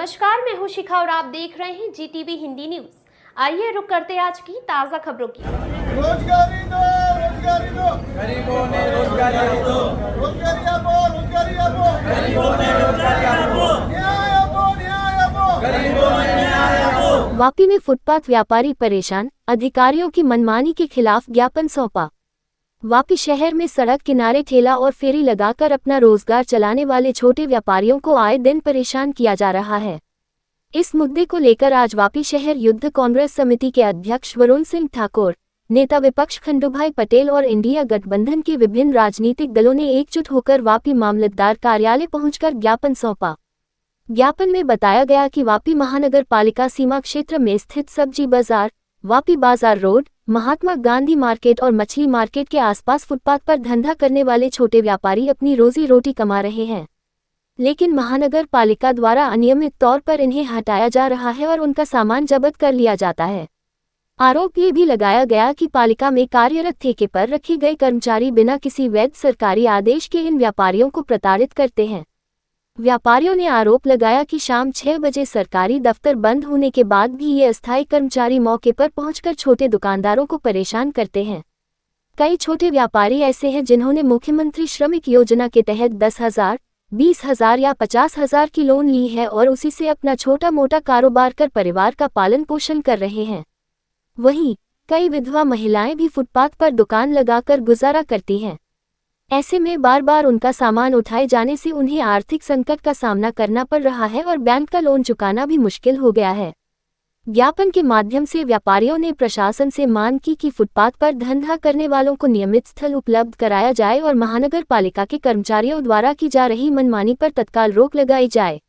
नमस्कार, मैं हूं शिखा और आप देख रहे हैं जीटीवी हिंदी न्यूज। आइए रुक करते हैं आज की ताजा खबरों की। रोजगारी दो, रोजगारी दो, गरीबों ने रोजगारी दो, रोजगारी आपो, रोजगारी आपो, गरीबों ने रोजगारी आपो, न्याय आपो, न्याय आपो, गरीबों ने न्याय आपो। वापी में फुटपाथ व्यापारी परेशान, अधिकारियों की मनमानी के खिलाफ ज्ञापन सौंपा। वापी शहर में सड़क किनारे ठेला और फेरी लगाकर अपना रोजगार चलाने वाले छोटे व्यापारियों को आए दिन परेशान किया जा रहा है। इस मुद्दे को लेकर आज वापी शहर युद्ध कांग्रेस समिति के अध्यक्ष वरुण सिंह ठाकुर, नेता विपक्ष खंडूभाई पटेल और इंडिया गठबंधन के विभिन्न राजनीतिक दलों ने एकजुट होकर वापी मामलतदार कार्यालय पहुंचकर ज्ञापन सौंपा। ज्ञापन में बताया गया कि वापी महानगर पालिका सीमा क्षेत्र में स्थित सब्जी बाजार, वापी बाजार रोड, महात्मा गांधी मार्केट और मछली मार्केट के आसपास फुटपाथ पर धंधा करने वाले छोटे व्यापारी अपनी रोजी रोटी कमा रहे हैं, लेकिन महानगर पालिका द्वारा अनियमित तौर पर इन्हें हटाया जा रहा है और उनका सामान जब्त कर लिया जाता है। आरोप ये भी लगाया गया कि पालिका में कार्यरत ठेके पर रखे गए कर्मचारी बिना किसी वैध सरकारी आदेश के इन व्यापारियों को प्रताड़ित करते हैं। व्यापारियों ने आरोप लगाया कि शाम 6 बजे सरकारी दफ्तर बंद होने के बाद भी ये अस्थायी कर्मचारी मौके पर पहुंचकर छोटे दुकानदारों को परेशान करते हैं। कई छोटे व्यापारी ऐसे हैं जिन्होंने मुख्यमंत्री श्रमिक योजना के तहत 10,000, 20,000 या 50,000 की लोन ली है और उसी से अपना छोटा मोटा कारोबार कर परिवार का पालन पोषण कर रहे हैं। वहीं कई विधवा महिलाएं भी फुटपाथ पर दुकान लगाकर गुजारा करती हैं। ऐसे में बार बार उनका सामान उठाए जाने से उन्हें आर्थिक संकट का सामना करना पड़ रहा है और बैंक का लोन चुकाना भी मुश्किल हो गया है। ज्ञापन के माध्यम से व्यापारियों ने प्रशासन से मांग की कि फुटपाथ पर धंधा करने वालों को नियमित स्थल उपलब्ध कराया जाए और महानगर पालिका के कर्मचारियों द्वारा की जा रही मनमानी पर तत्काल रोक लगाई जाए।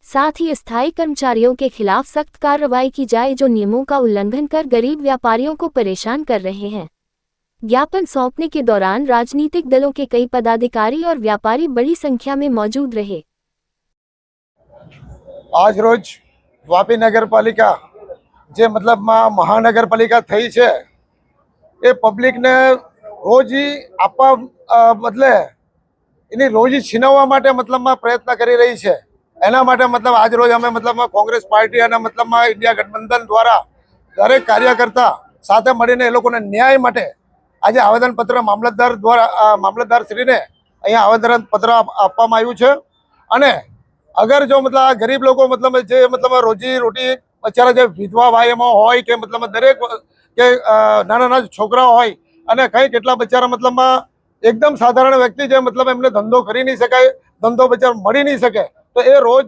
साथ ही स्थायी कर्मचारियों के खिलाफ सख्त कार्रवाई की जाए जो नियमों का उल्लंघन कर गरीब व्यापारियों को परेशान कर रहे हैं। ज्ञापन सौंपने के दौरान राजनीतिक दलों के कई पदाधिकारी और व्यापारी बड़ी संख्या में मौजूद रहे। आज रोज वापी नगरपालिका जे मतलब महानगरपालिका थई छे ए पब्लिक ने रोजी आपवा बदले एनी रोजी छीनववा माटे मतलब प्रयत्न करी रही छे। एना माटे मतलब आज रोज अमे मतलब कांग्रेस पार्टी अने मतलब इंडिया गठबंधन द्वारा दरेक कार्यकर्ता साथे मळीने ए लोकोने न्याय माटे आज आवेदनपत्र मामलतदार द्वारा मामलतदार श्री ने अहीं आवेदनपत्र आपवामां आव्युं छे। अने अगर जो मतलब गरीब लोग मतलब जे मतलब रोजी रोटी बचारा जे विधवा भाईओ होय के मतलब दरेक के नाना नाना छोकरा होय अने कई केटला बचारा मतलब एकदम साधारण व्यक्ति जे मतलब एमने धंधो करी नहीं शकाय, धंधो बचारा मळी नहीं शके तो ए रोज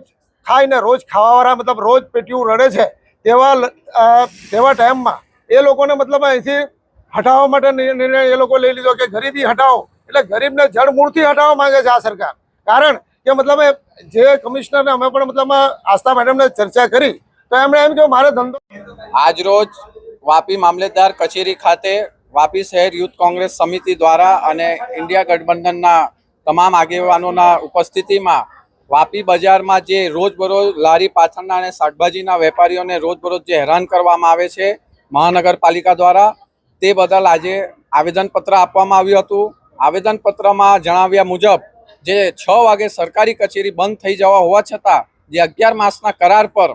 खाई ने रोज खावावाळा मतलब रोज पेट्यूं रड़े छे तेवा टाइम में ए लोकोने मतलब अहींथी हटावा माटे निर्णय ए लोको लई लीधो के गरीबी हटाओ એટલે गरीबने जड़मूळथी हटावा मांगे छे आ सरकार। कारण के मतलब जे कमिश्नर ने अमे पण मतलब आस्था मैडम ने चर्चा करी तो एमणे एम के मारे धंधो आज रोज वापी मामलेदार कचेरी खाते वापी शहर युद्ध कांग्रेस समिति द्वारा अने इंडिया गठबंधनना तमाम आगेवानोना उपस्थितिमां वापी बजारमां जे रोजबरोज लारी पाथरना अने शाकभाजीना वेपारीओने रोजबरोज जे हैरान करवामां आवे छे महानगरपालिका द्वारा ते बदल आज आवेदनपत्र आपवामां आव्युं हतुं। आवेदनपत्रमां जणाव्या मुजब जे 6 वागे सरकारी कचेरी बंद थई जवा होवा छतां जे 11 मासना करार पर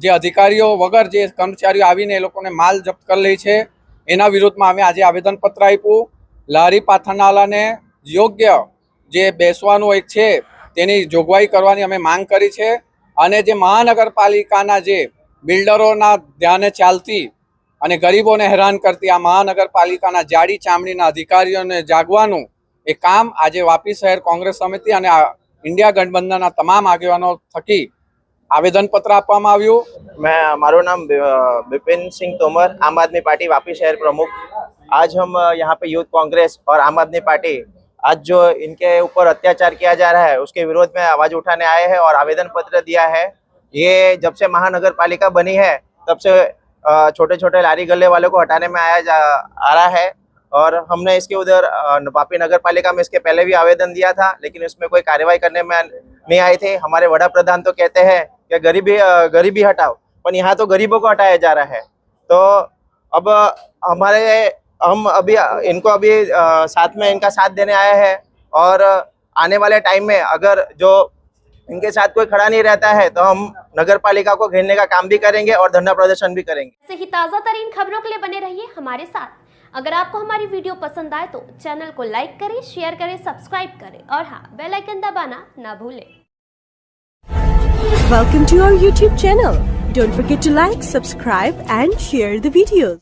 जे अधिकारीओ वगर जे कर्मचारीओ आवीने ए लोकोने माल जप्त कर लै छे एना विरोधमां अमे आज आवेदनपत्र आप्युं। लारी पाथरनावालाने योग्य जे बेसवानुं एक छे तेनी जोगवाई करवानी अमे मांग करी छे अने जे महानगरपालिकाना जे बिल्डरोना ध्याने चालती अने गरीबोने हैरान करती आ महानगरपालिकाना जाड़ी चामड़ीना अधिकारीओने जागवानुं ए काम आज वापी शहर कांग्रेस समिति अने इंडिया गठबंधनना तमाम आगेवानो थकी आवेदनपत्र आपवामां आव्युं। मैं मारो नाम विपिन सिंह तोमर, आम आदमी पार्टी वापी शहर प्रमुख। आज हम यहाँ पे यूथ कांग्रेस और आम आदमी पार्टी आज जो इनके ऊपर अत्याचार किया जा रहा है उसके विरोध में आवाज उठाने आए हैं और आवेदन पत्र दिया है। ये जब से महानगरपालिका बनी है तब से छोटे छोटे लारी गल्ले वालों को हटाने में आ रहा है और हमने इसके उधर वापी नगर पालिका में इसके पहले भी आवेदन दिया था लेकिन इसमें कोई कार्यवाही करने में नहीं आए थे। हमारे वड़ा प्रधान तो कहते हैं कि गरीबी हटाओ, पर यहाँ तो गरीबों को हटाया जा रहा है। तो अब हम अभी इनको साथ में इनका साथ देने आए हैं और आने वाले टाइम में अगर जो इनके साथ कोई खड़ा नहीं रहता है तो हम नगर पालिका को घेरने का काम भी करेंगे और धरना प्रदर्शन भी करेंगे। ऐसे ही ताज़ा तरीन खबरों के लिए बने रहिए हमारे साथ। अगर आपको हमारी वीडियो पसंद आए तो चैनल को लाइक करें, शेयर करें, सब्सक्राइब करें और हाँ, बेल आइकन दबाना ना भूलें। Welcome to our YouTube channel. Don't forget to like, subscribe and share the videos.